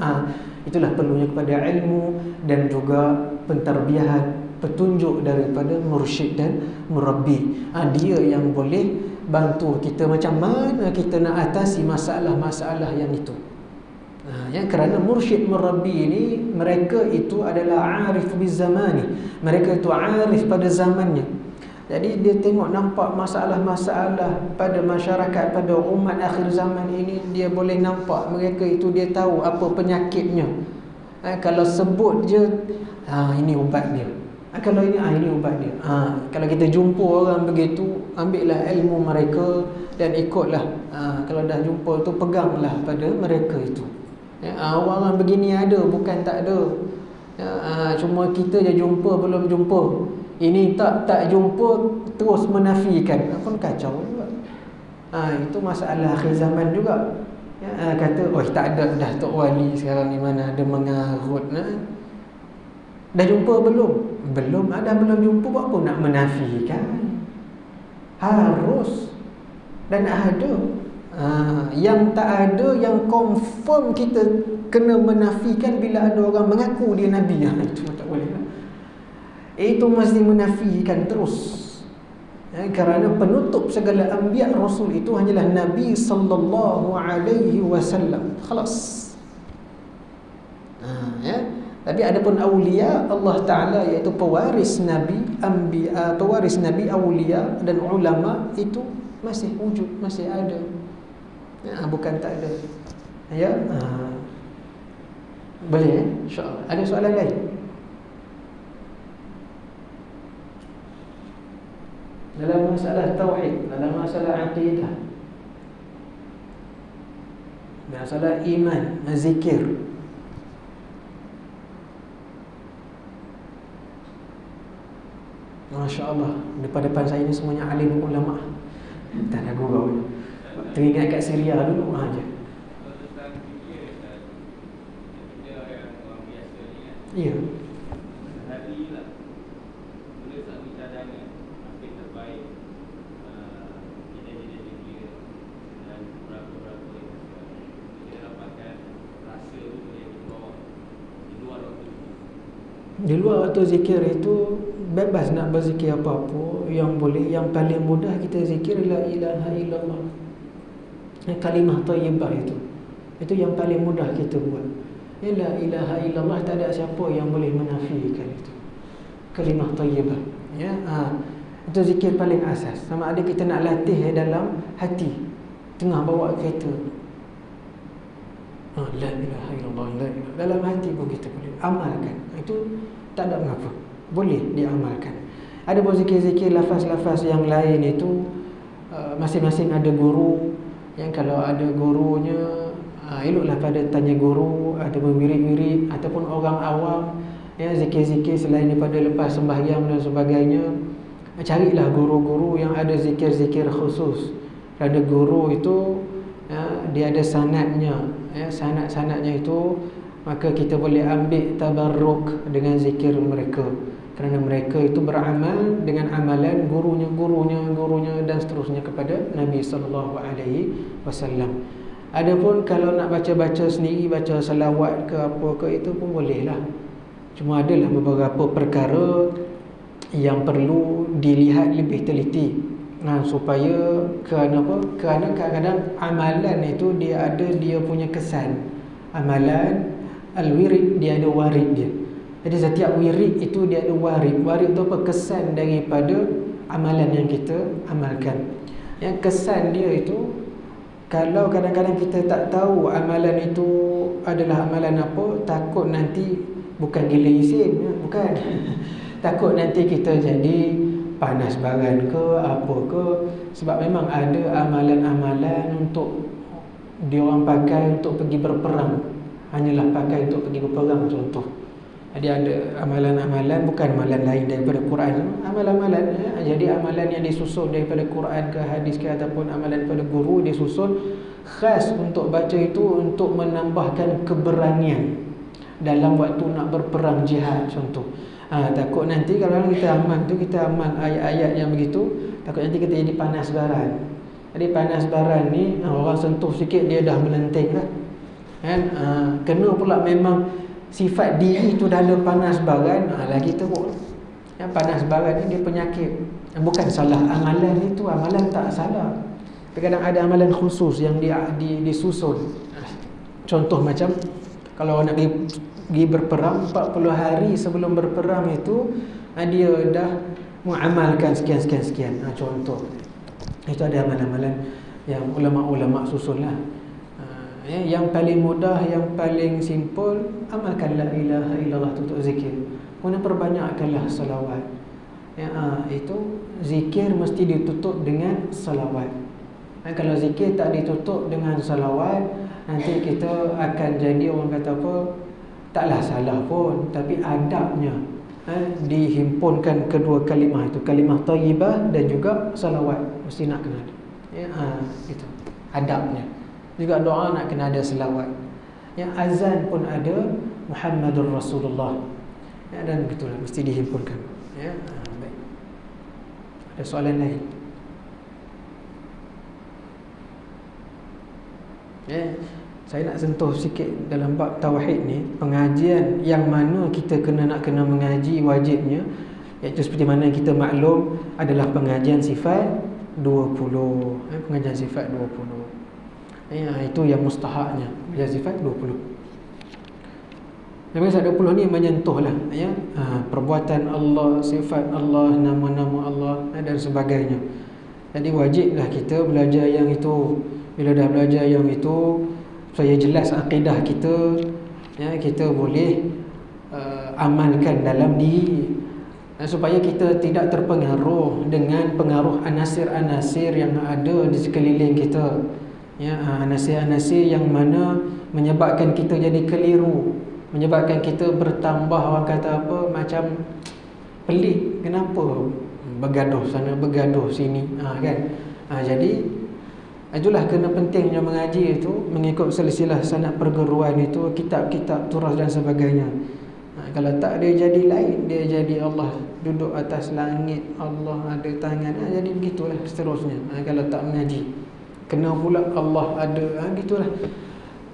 S2: Itulah perlunya kepada ilmu dan juga pentarbiahan, petunjuk daripada mursyid dan murabbi. Dia yang boleh bantu kita macam mana kita nak atasi masalah-masalah yang itu. Kerana mursyid murabbi ini, mereka itu adalah arif bizamani, mereka itu arif pada zamannya. Jadi dia tengok nampak masalah-masalah pada masyarakat, pada umat akhir zaman ini, dia boleh nampak mereka itu, dia tahu apa penyakitnya. Kalau sebut je, ini ubat dia. Kalau ini ubat dia. Kalau kita jumpa orang begitu, ambillah ilmu mereka dan ikutlah. Kalau dah jumpa tu, peganglah pada mereka itu. Orang begini ada, bukan tak ada. Cuma kita je jumpa, belum jumpa. Ini tak jumpa, terus menafikan. Pun kacau juga. Itu masalah akhir zaman juga. Kata, tak ada dah Tok Wali sekarang ni, mana ada mengarut. Dah jumpa belum? Belum jumpa, buat apa nak menafikan? Harus. Dan ada. Yang tak ada, yang confirm kita kena menafikan bila ada orang mengaku dia Nabi. Itu tak boleh. Itu mesti menafikan terus. Kerana penutup segala anbiya rasul itu hanyalah Nabi sallallahu alaihi wasallam. Khalas. Tapi adapun aulia Allah Taala, iaitu pewaris nabi, anbiya, pewaris nabi, aulia dan ulama, itu masih wujud, masih ada. Bukan tak ada. Boleh insya-Allah. Ada soalan lain? Dalam masalah tauhid, dalam masalah akidah, masalah iman, zikir. Masya-Allah, depan-depan saya ni semuanya alim ulama. Tak ada gurau. Teringat kat Syria dulu aja. Ya. Di luar waktu zikir itu bebas nak berzikir apa-apa yang boleh. Yang paling mudah kita zikir la ilaha illallah, kalimah thayyibah itu yang paling mudah kita buat. La ilaha illallah, tak ada siapa yang boleh menafikan itu, kalimah thayyibah. Itu zikir paling asas. Sama ada kita nak latih dalam hati, tengah bawa kereta, la ilaha illallah, la ilaha, dalam hati pun kita boleh amalkan. Itu tak ada mengapa, boleh diamalkan. Ada pun zikir-zikir lafaz-lafaz yang lain itu masing-masing ada guru. Yang kalau ada gurunya, eloklah pada tanya guru, ada berwirid-wirid, ataupun orang awam, zikir-zikir selain daripada lepas sembahyang dan sebagainya. Carilah guru-guru yang ada zikir-zikir khusus. Ada guru itu dia ada sanadnya, sanad-sanadnya itu, maka kita boleh ambil tabarruk dengan zikir mereka, kerana mereka itu beramal dengan amalan gurunya dan seterusnya kepada Nabi sallallahu alaihi wasallam. Adapun kalau nak baca-baca sendiri, baca selawat ke apa ke, itu pun bolehlah. Cuma adalah beberapa perkara yang perlu dilihat lebih teliti, supaya kerana kadang-kadang amalan itu dia punya kesan. Amalan al-wirid dia ada warid dia. Jadi setiap wirid itu dia ada warid. Warid itu apa? Kesan daripada amalan yang kita amalkan. Yang kesan dia itu, kalau kadang-kadang kita tak tahu amalan itu adalah amalan apa, takut nanti, bukan gila isim, bukan. Takut nanti kita jadi panas baran ke apa ke. Sebab memang ada amalan-amalan untuk diorang pakai untuk pergi berperang, hanyalah pakai untuk pergi berperang contoh. Jadi ada amalan-amalan, bukan amalan lain daripada Quran, amalan-amalan. Jadi amalan yang disusun daripada Quran ke hadis ke, ataupun amalan daripada guru disusun khas untuk baca itu, untuk menambahkan keberanian dalam waktu nak berperang jihad contoh. Takut nanti kalau kita amal ayat-ayat yang begitu, takut nanti kita jadi panas baran. Jadi panas baran ni, orang sentuh sikit dia dah melenting lah. Kena pula memang sifat diri tu dah ada panas baran, lagi teruk. Yang panas baran ni dia penyakit. Bukan salah amalan itu, amalan tak salah. Kadang ada amalan khusus yang disusun. Contoh macam kalau nak pergi berperang 40 hari sebelum berperang itu dia dah mengamalkan sekian. Contoh. Itu ada amalan-amalan yang ulama-ulama susunlah. Yang paling mudah, yang paling simple, amalkan la ilaha illallah tutup zikir. Kemudian perbanyakkanlah salawat. Itu zikir mesti ditutup dengan salawat. Kalau zikir tak ditutup dengan salawat, nanti kita akan jadi orang kata apa, taklah salah pun, tapi adabnya dihimpunkan kedua kalimah itu, kalimah thayyibah dan juga salawat mesti nak kena ada. Itu adabnya. Juga doa nak kena ada selawat. Azan pun ada Muhammadur Rasulullah. Dan begitulah mesti dihimpunkan. Baik. Ada soalan lain? Saya nak sentuh sikit dalam bab tauhid ni, pengajian yang mana kita nak kena mengaji wajibnya, iaitu seperti mana kita maklum adalah pengajian sifat 20. Pengajian sifat 20. Itu yang mustahaknya, pengajian sifat 20. Yang sifat 20 ni menyentuhlah perbuatan Allah, sifat Allah, nama-nama Allah dan sebagainya. Jadi wajiblah kita belajar yang itu. Bila dah belajar yang itu, supaya jelas akidah kita, kita boleh amalkan dalam diri, supaya kita tidak terpengaruh dengan pengaruh anasir-anasir yang ada di sekeliling kita. Anasir-anasir yang mana menyebabkan kita jadi keliru, menyebabkan kita bertambah orang kata apa, macam pelik. Kenapa bergaduh sana, bergaduh sini, kan? Jadi itulah kena pentingnya mengaji itu, mengikut silsilah sanad perguruan itu, kitab-kitab turas dan sebagainya. Kalau tak, dia jadi lain, dia jadi Allah duduk atas langit, Allah ada tangan, jadi begitulah seterusnya. Kalau tak mengaji, kena pula Allah ada, gitulah.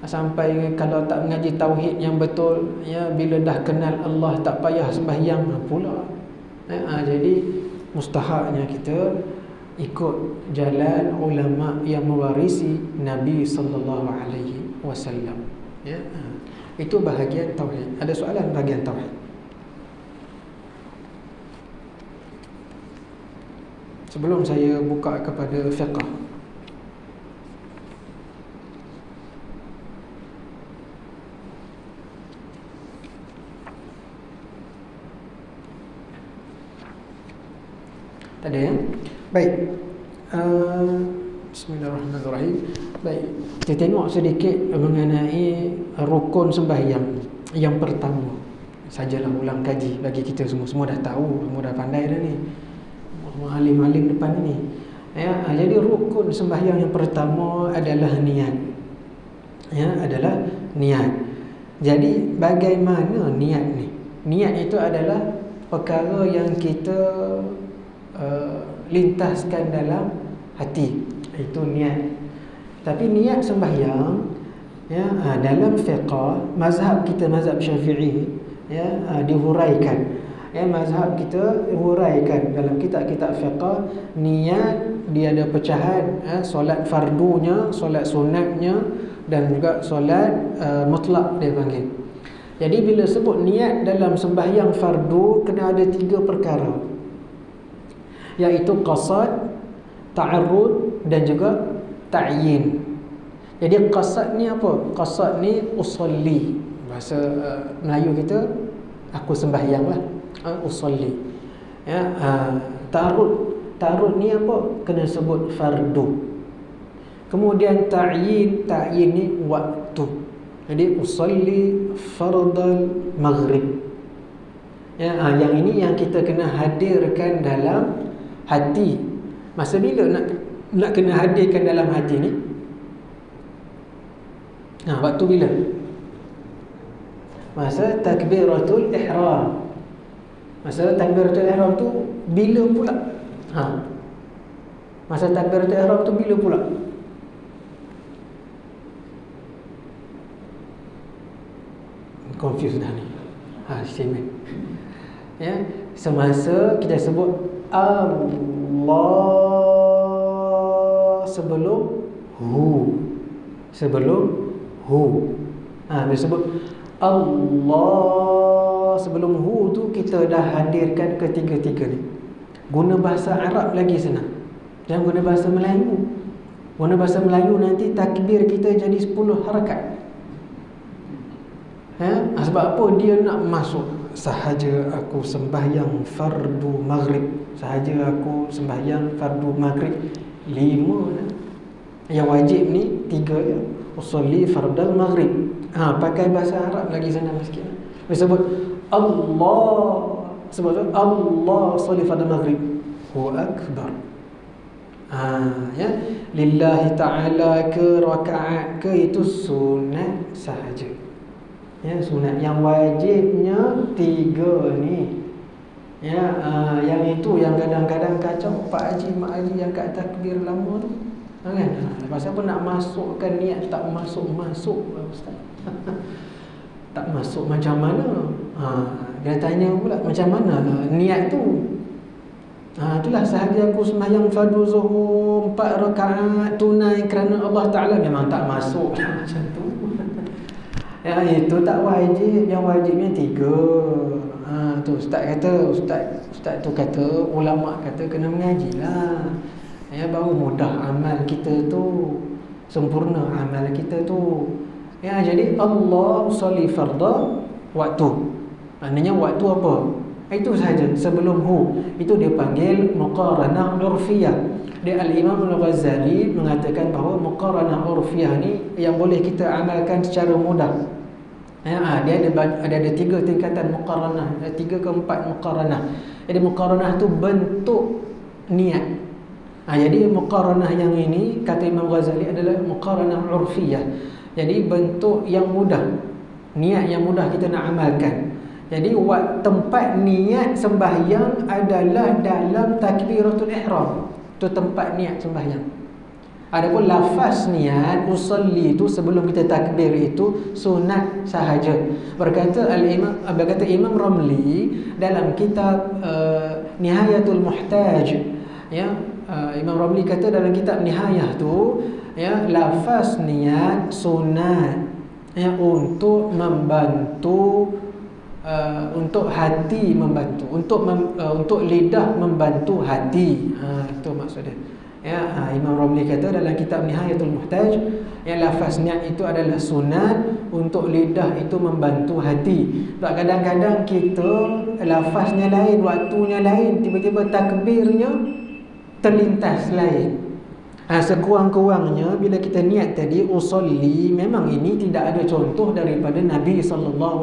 S2: Sampai kalau tak mengaji tauhid yang betul, bila dah kenal Allah tak payah sembahyang pula. Jadi mustahaknya kita ikut jalan ulama yang mewarisi Nabi sallallahu alaihi wasallam. Itu bahagian tauhid. Ada soalan bahagian tauhid? Sebelum saya buka kepada fiqh. Tak ada, ya? Baik. Bismillahirrahmanirrahim. Baik, kita tengok sedikit mengenai rukun sembahyang yang pertama. Sajalah ulang kaji bagi kita semua. Semua dah tahu, semua dah pandai dah ni. Semua alim-alim depan ni. Jadi rukun sembahyang yang pertama adalah niat. Adalah niat. Jadi bagaimana niat ni? Niat itu adalah perkara yang kita lintaskan dalam hati. Itu niat. Tapi niat sembahyang, dalam fiqh, mazhab kita, mazhab Syafi'i, dihuraikan. Mazhab kita huraikan dalam kitab-kitab fiqh, niat dia ada pecahan, solat fardunya, solat sunatnya, dan juga solat mutlak dia panggil. Jadi bila sebut niat dalam sembahyang fardu, kena ada 3 perkara, iaitu qasad, ta'arrud dan juga ta'yin. Jadi qasad ni apa? Qasad ni usolli. Bahasa Melayu kita, aku sembahyang lah, usolli. Ta'arrud ni apa? Kena sebut fardu. Kemudian ta'yin ni waktu. Jadi usolli fardal maghrib. Yang ini yang kita kena hadirkan dalam hati. Masa bila nak kena hadirkan dalam hati ni? Waktu bila? Masa takbiratul ihram. Masa takbiratul ihram tu bila pula? Masa takbiratul ihram tu bila pula? Confused dah ni. Semasa kita sebut Allah sebelum hu. Sebelum hu. Bila sebut Allah sebelum hu tu, kita dah hadirkan ketiga-tiga ni. Guna bahasa Arab lagi senang. Jangan guna bahasa Melayu. Guna bahasa Melayu nanti takbir kita jadi 10 harakat. Sebab apa? Dia nak masuk, sahaja aku sembahyang fardu maghrib, sahaja aku sembahyang fardu maghrib 5 dah. Yang wajib ni 3 je. Usolli fardal maghrib. Pakai bahasa Arab lagi senang sikit. Bila sebut Allah, sebut Allah usolli fardal maghrib, Hu akbar. Ya, lillahi ta'ala ke rakaat ke, itu sunat sahaja. Ya, sunat. Yang wajibnya 3 ni. Ya, yang itu yang kadang-kadang kacau Pak Haji, Mak Haji yang kat takbir lama tu. Kan? Lepas apa nak masukkan niat, tak masuk-masuk Ustaz. Tak masuk macam mana? Dia tanya pula macam mana niat tu. Itulah sahaja aku sembahyang fardu zuhur 4 rakaat tunai kerana Allah Ta'ala, memang tak masuk macam tu. Ya, itu tak wajib. Yang wajibnya 3. Tu Ustaz kata, Ustaz tu kata, ulama kata kena mengajilah. Ya, baru mudah amal kita tu, sempurna amal kita tu. Ya, jadi Allah sholli fardha waktu. Maknanya waktu apa? Itu sahaja sebelum hu. Itu dia panggil muqaranah urfiyah. Dia Al-Imam Al-Ghazali mengatakan bahawa muqaranah urfiyah ni yang boleh kita amalkan secara mudah. Ya, dia ada 3 tingkatan muqaranah, 3 ke 4 muqaranah. Jadi muqaranah tu bentuk niat. Jadi muqaranah yang ini kata Imam Ghazali adalah muqaranah urfiyah. Jadi bentuk yang mudah, niat yang mudah kita nak amalkan. Jadi tempat niat sembahyang adalah dalam takbiratul ihram. Itu tempat niat sembahyang. Adapun lafaz niat usolli itu sebelum kita takbir itu sunat sahaja. Berkata Imam Ramli dalam kitab Nihayatul Muhtaj, ya, Imam Ramli kata dalam kitab Nihayah tu, ya, lafaz niat sunat, ya, untuk membantu, untuk hati membantu, untuk lidah membantu hati. Itu maksudnya. Ya, Imam Ramli kata dalam kitab Nihayatul Muhtaj, yang lafaz niat itu adalah sunat untuk lidah itu membantu hati. Sebab kadang-kadang kita lafaznya lain, waktunya lain, tiba-tiba takbirnya terlintas lain. Sekurang-kurangnya bila kita niat tadi usolli, memang ini tidak ada contoh daripada Nabi SAW.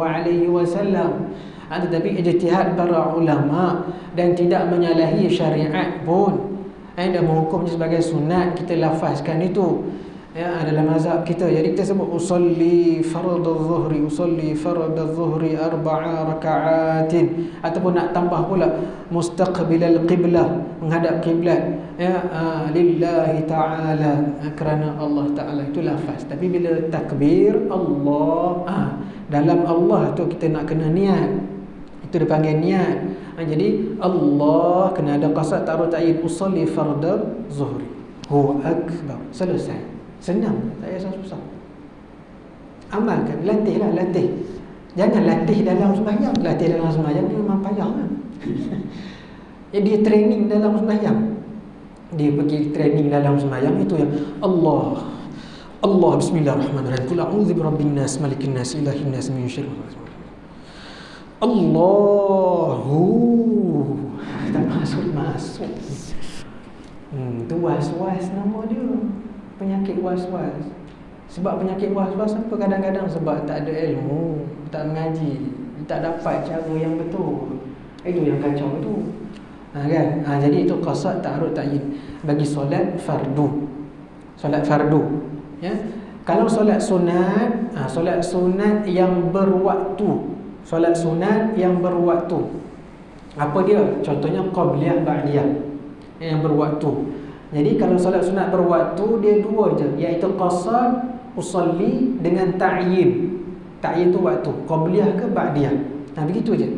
S2: Tetapi ijtihad para ulama dan tidak menyalahi syariat pun. Dan menghukumnya sebagai sunat, kita lafazkan itu, ya, dalam mazhab kita. Jadi kita sebut usolli fardhu zuhri, usolli fardhu zuhri 4 rakaatin, ataupun nak tambah pula mustaqbilal qiblah, menghadap kiblat, ya, lillahi ta'ala, kerana Allah Ta'ala. Itu lafaz. Tapi bila takbir Allah, dalam Allah tu kita nak kena niat. Itu dipanggil niat. Jadi Allah kena ada qasad, taruh ta'yin usolli fardhu zuhri, Hu akbar. Selesai. Senang, tak payah susah. Amalkan, latihlah, latih. Jangan latih dalam sembahyang. Latih dalam sembahyang ni memang payah kan? Dia training dalam sembahyang. Dia pergi training dalam sembahyang itu yang Allah bismillahirrahmanirrahim. Qul a'udzu birabbin nas, malikin nas, ilahin nas, min syarri Allahu. Tak masuk. Tu was-was nama dia. Penyakit was-was. Sebab penyakit was-was apa? Kadang-kadang sebab tak ada ilmu, tak mengaji, tak dapat cara yang betul. Itu yang kacau tu. Kan? Jadi itu qasad ta'arud ta'yin bagi solat fardu. Solat fardu, ya. Kalau solat sunat, solat sunat yang berwaktu. Solat sunat yang berwaktu. Apa dia? Contohnya qabliyah, ba'diyah, yang berwaktu. Jadi kalau solat sunat berwaktu, dia 2 je, iaitu qasad usolli dengan ta'yin. Ta'yin tu waktu, qabliyah ke ba'diyah. Begitu je.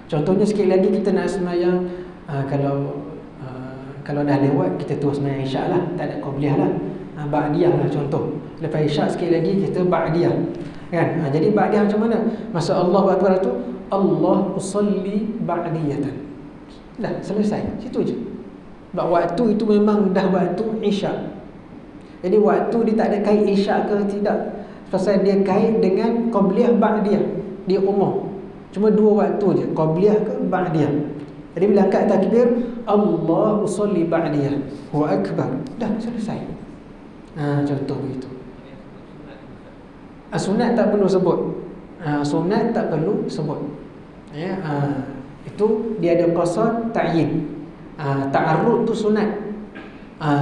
S2: Contohnya sikit lagi kita nak sembahyang Kalau dah lewat kita terus main isyak lah, tak ada qabliyah lah. Ba'diyah lah contoh. Lepas isyak sikit lagi kita ba'diyah. Kan? Jadi ba'diyah macam mana? Masa Allahu Akbar tu Allah usalli ba'diyatan. Dah selesai. Situ je. Sebab waktu itu memang dah waktu isyak. Jadi waktu dia tak ada kait isyak ke tidak. Pasal dia kait dengan qabliyah ba'diyah. Dia umum. Cuma dua waktu je, qabliyah ke ba'diyah. Jadi bila angkat takbir, Allah usalli ba'diyah wa akbar. Dah selesai. Contoh begitu. Sunat tak perlu sebut. Sunat tak perlu sebut. Ya, itu dia ada qasad ta'yin. Ta'arrud tu sunat.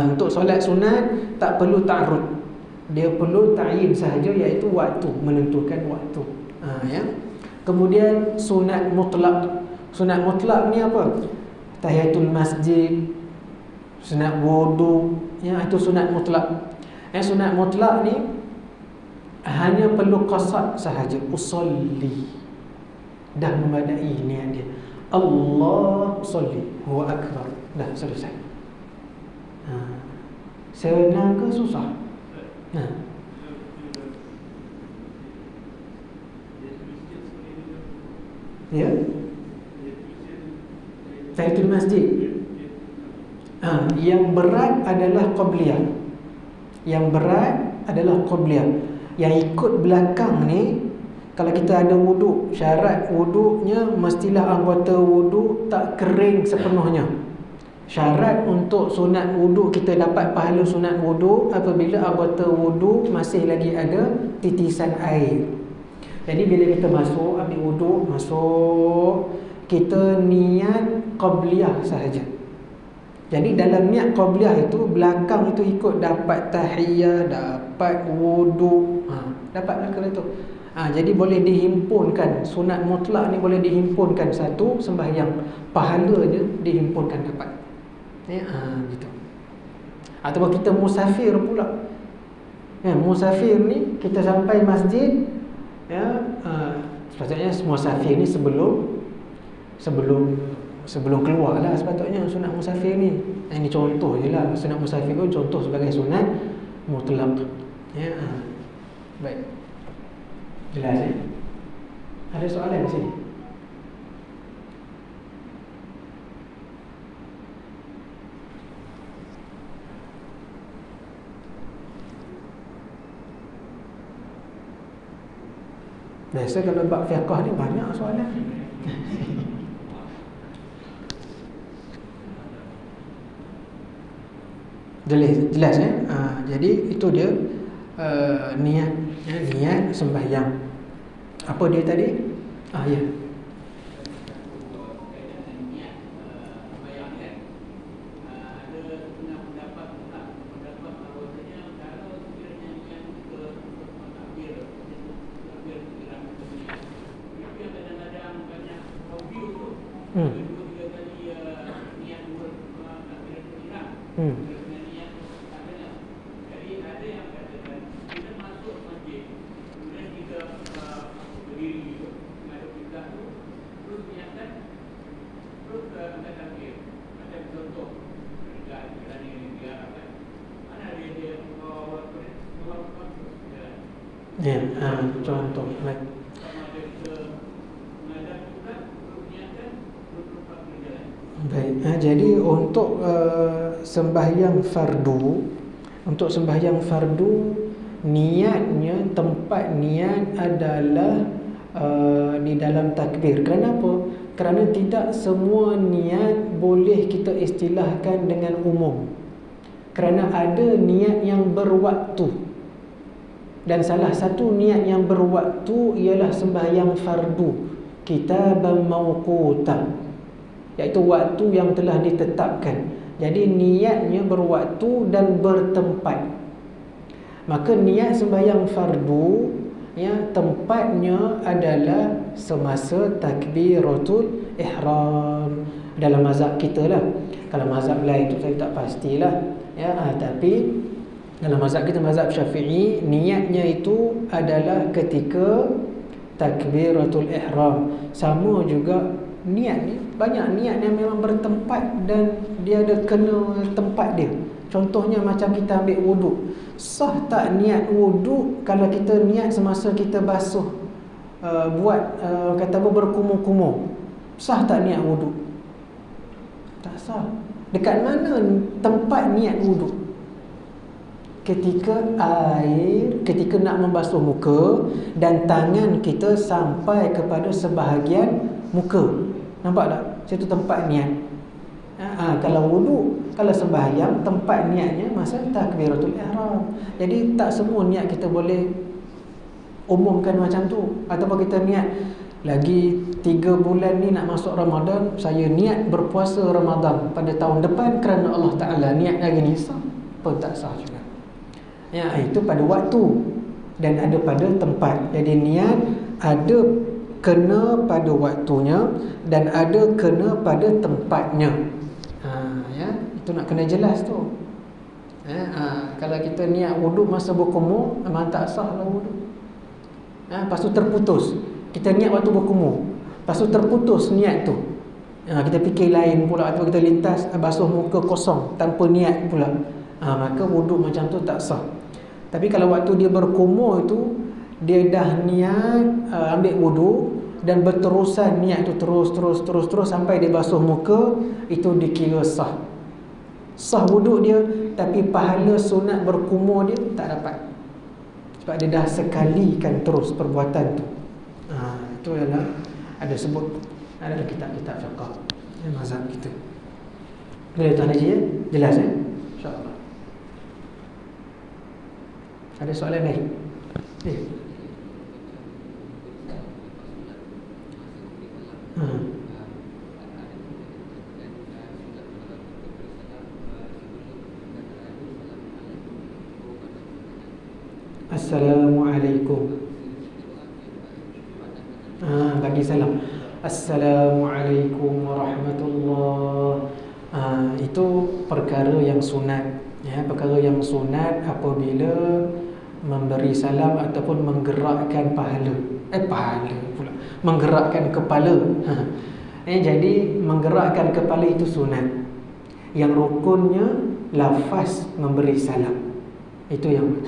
S2: Untuk solat sunat tak perlu ta'arrud. Dia perlu ta'yin sahaja, iaitu waktu, menentukan waktu. Ya. Kemudian sunat mutlak. Sunat mutlak ni apa? Tahiyatul masjid, sunat wudu, ya, itu sunat mutlak. Sunat mutlak ni hanya perlu qasad sahaja, usolli. Dah memadai niat dia. Allah usolli huwa akbar. Dah selesai. Senang ke susah? Ya. Tahiyatul masjid. Yang berat adalah qabliyah. Yang berat adalah qabliyah. Yang ikut belakang ni, kalau kita ada wuduk, syarat wuduknya mestilah anggota wuduk tak kering sepenuhnya. Syarat untuk sunat wuduk kita dapat pahala sunat wuduk apabila anggota wuduk masih lagi ada titisan air. Jadi bila kita masuk, ambil wuduk, masuk, kita niat qabliyah sahaja. Jadi dalam niat qabliyah itu, belakang itu ikut dapat tahiyah, dapat wuduk, dapat belakang itu. Jadi boleh dihimpunkan, sunat mutlak ni boleh dihimpunkan satu sembahyang, pahalanya dihimpunkan dapat. Gitu. Ataupun kita musafir pula. Musafir ni kita sampai masjid, sepatutnya musafir ni sebelum keluar lah sepatutnya sunat musafir ni. Ini contoh je lah. Sunat musafir pun contoh sebagai sunat mutlak. Baik. Jelas ya? Ada soalan di sini? Biasa kalau bab fiqh ni banyak soalan. Jelas ya? Jadi itu dia niat, niat sembahyang. Apa dia tadi? Ya. Contoh baik. Jadi untuk sembahyang fardu, niatnya, tempat niat adalah di dalam takbir. Kenapa? Kerana tidak semua niat boleh kita istilahkan dengan umum. Kerana ada niat yang berwaktu. Dan salah satu niat yang berwaktu ialah sembahyang fardu, kitaban mawqutan, iaitu waktu yang telah ditetapkan. Jadi niatnya berwaktu dan bertempat. Maka niat sembahyang fardu, tempatnya adalah semasa takbiratul ihram. Dalam mazhab kita lah. Kalau mazhab lain itu saya tak pastilah. Tapi dalam mazhab kita, mazhab Syafi'i, niatnya itu adalah ketika takbiratul ihram. Sama juga niat ni banyak niat yang memang bertempat dan dia ada kena tempat dia. Contohnya macam kita ambil wuduk. Sah tak niat wuduk kalau kita niat semasa kita basuh kata apa, berkumur-kumur? Sah tak niat wuduk? Tak sah. Dekat mana tempat niat wuduk? Ketika nak membasuh muka dan tangan kita sampai kepada sebahagian muka. Nampak tak? Situ tempat niat. Kalau wuduk, kalau sembahyang, tempat niatnya masa takbiratul ihram. Jadi tak semua niat kita boleh umumkan macam tu. Ataupun kita niat lagi 3 bulan ni nak masuk Ramadan, saya niat berpuasa Ramadan pada tahun depan kerana Allah Ta'ala. Niat hari ni sah pun tak sah juga. Ya, itu pada waktu dan ada pada tempat. Jadi niat ada kena pada waktunya dan ada kena pada tempatnya. Ya, itu nak kena jelas tu. Kalau kita niat wuduk masa berkumur, memang tak sah lah wuduk. Lepas tu terputus. Kita niat waktu berkumur, lepas tu terputus niat tu. Kita fikir lain pula, atau kita lintas basuh muka kosong tanpa niat pula. Maka wuduk macam tu tak sah. Tapi kalau waktu dia berkumur itu, dia dah niat ambil wuduk dan berterusan niat tu terus sampai dia basuh muka, itu dikira sah. Sah wuduk dia, tapi pahala sunat berkumur dia tak dapat. Sebab dia dah sekalikan terus perbuatan tu. Itu adalah ada sebut adalah kitab-kitab fiqh mazhab kita. Boleh tuan Haji ya? Jelas ya? InsyaAllah. Ada soalan lain? Assalamualaikum. Bagi salam. Assalamualaikum warahmatullahi. Itu perkara yang sunat. Ya, perkara yang sunat apabila memberi salam ataupun menggerakkan menggerakkan kepala. Jadi menggerakkan kepala itu sunat. Yang rukunnya lafaz memberi salam. Itu yang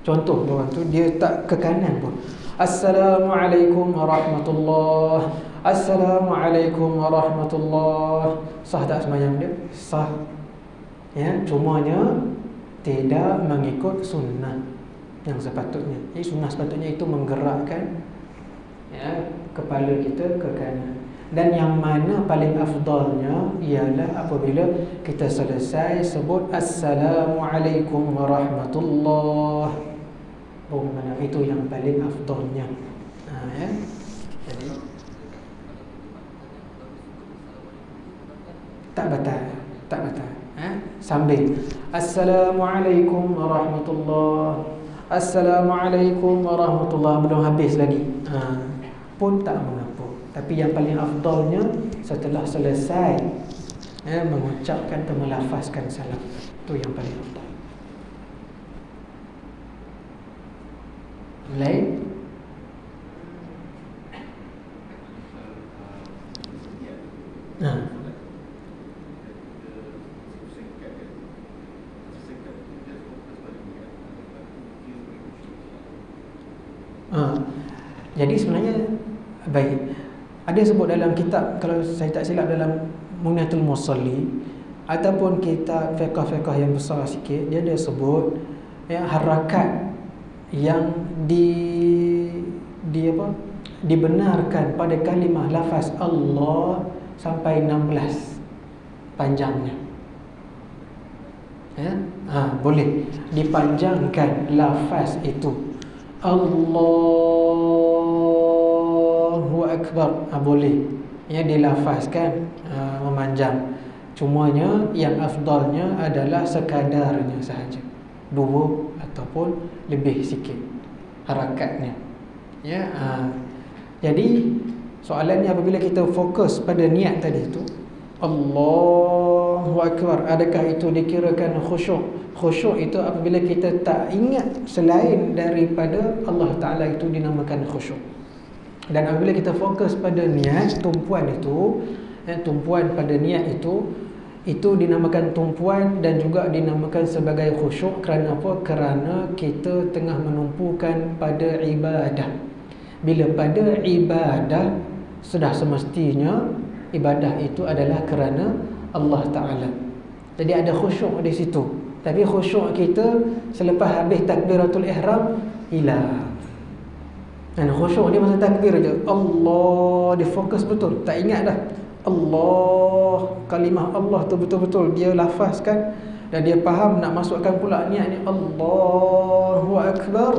S2: contoh orang tu dia tak ke kanan pun. Assalamualaikum warahmatullahi. Assalamualaikum warahmatullahi. Sah tak sembahyang dia? Sah. Ya, cumanya tidak mengikut sunnah yang sepatutnya. Jadi sunnah sepatutnya itu menggerakkan kepala kita ke kanan. Dan yang mana paling afdalnya ialah apabila kita selesai sebut Assalamualaikum warahmatullahi. Itu yang paling afdalnya. Jadi tak batal. Sambil Assalamualaikum warahmatullahi. Assalamualaikum warahmatullahi, belum habis lagi. Pun tak mengapa. Tapi yang paling afdalnya setelah selesai mengucapkan atau melafazkan salam. Itu yang paling afdal. Lain? Jadi sebenarnya baik. Ada sebut dalam kitab, kalau saya tak silap dalam Mughniyatul Musalli ataupun kitab fiqh-fiqh yang besar sikit, dia ada sebut harakat yang dibenarkan pada kalimah lafaz Allah sampai 16 panjangnya. Boleh dipanjangkan lafaz itu. Allahu Akbar. Boleh. Dilafazkan memanjang. Cumanya yang afdalnya adalah sekadarnya sahaja. 2 ataupun lebih sikit harakatnya. Jadi soalannya apabila kita fokus pada niat tadi itu, Allahu Akbar, adakah itu dikirakan khusyuk? Khusyuk itu apabila kita tak ingat selain daripada Allah Ta'ala, itu dinamakan khusyuk. Dan apabila kita fokus pada niat, tumpuan itu, tumpuan pada niat itu dinamakan tumpuan dan juga dinamakan sebagai khusyuk. Kerana apa? Kerana kita tengah menumpukan pada ibadah. Bila pada ibadah, sudah semestinya ibadah itu adalah kerana Allah Ta'ala. Jadi ada khusyuk di situ. Tapi khusyuk kita selepas habis takbiratul ihram hilang. Dan khusyuk dia masa takbir je, Allah, dia fokus betul, tak ingat dah Allah, kalimah Allah tu betul-betul dia lafazkan dan dia faham nak masukkan pula niat ni Allahu Akbar.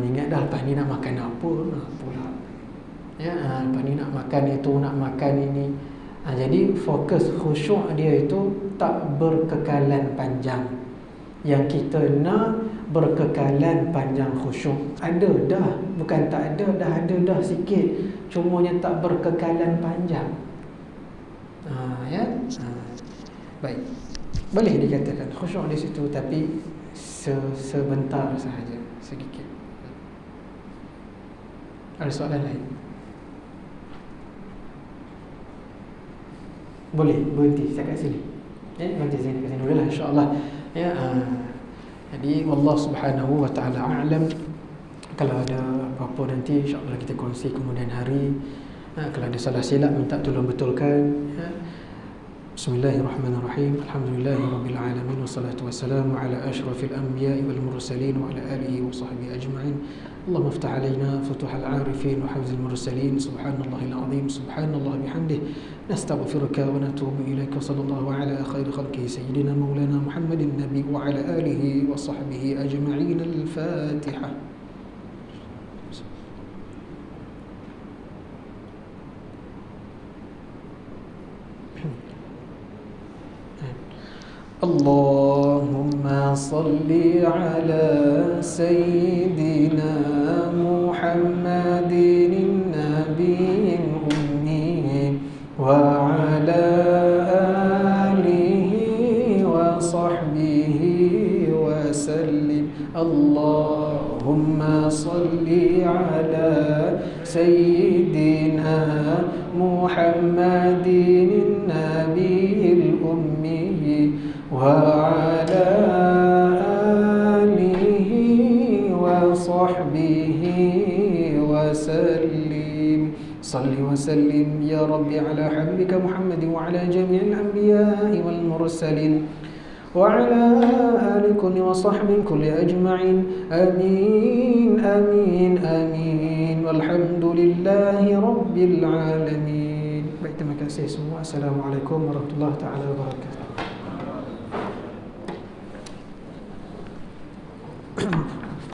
S2: Ingat dah lepas ni nak makan apa pula. Ya, lepas ni nak makan itu, nak makan ini. Jadi fokus khusyuk dia itu tak berkekalan panjang. Yang kita nak berkekalan panjang khusyuk. Ada dah, bukan tak ada, dah ada dah sikit. Cumanya tak berkekalan panjang. Baik. Boleh dikatakan khusyuk di situ, tapi sebentar sahaja, sedikit. Ada soalan lain? Boleh berhenti saya kat sini. Berhenti sini kat sini dulu lah, insya-Allah. Ya, jadi Allah Subhanahu wa taala a'lam. Kalau ada apa-apa nanti insya-Allah kita kongsi kemudian hari. Kalau ada salah silap minta tolong betulkan. Bismillahirrahmanirrahim. Alhamdulillahirabbil alamin wassalatu wassalamu ala asyrafil anbiya'i wal mursalin wa ala alihi wa sahbihi ajma'in. اللهم افتح علينا فتوح العارفين وحفظ المرسلين. سبحان الله العظيم سبحان الله بحمده نستغفرك ونتوب إليك وصلى الله على خير خلقه سيدنا مولانا محمد النبي وعلى آله وصحبه أجمعين. الفاتحة. اللهم صل على سيدنا محمد النبي الأمي وعلى آله وصحبه وسلم. اللهم صل على سيدنا محمد النبي الأمي وعلى آله وصحبه وسلم. صل وسلم يا رب على حبيبك محمد وعلى جميع الأنبياء والمرسلين وعلى آل كل وصحب كل أجمعين. آمين آمين آمين والحمد لله رب العالمين. Baik, terima kasih semua. Assalamualaikum warahmatullahi taala wabarakatuh.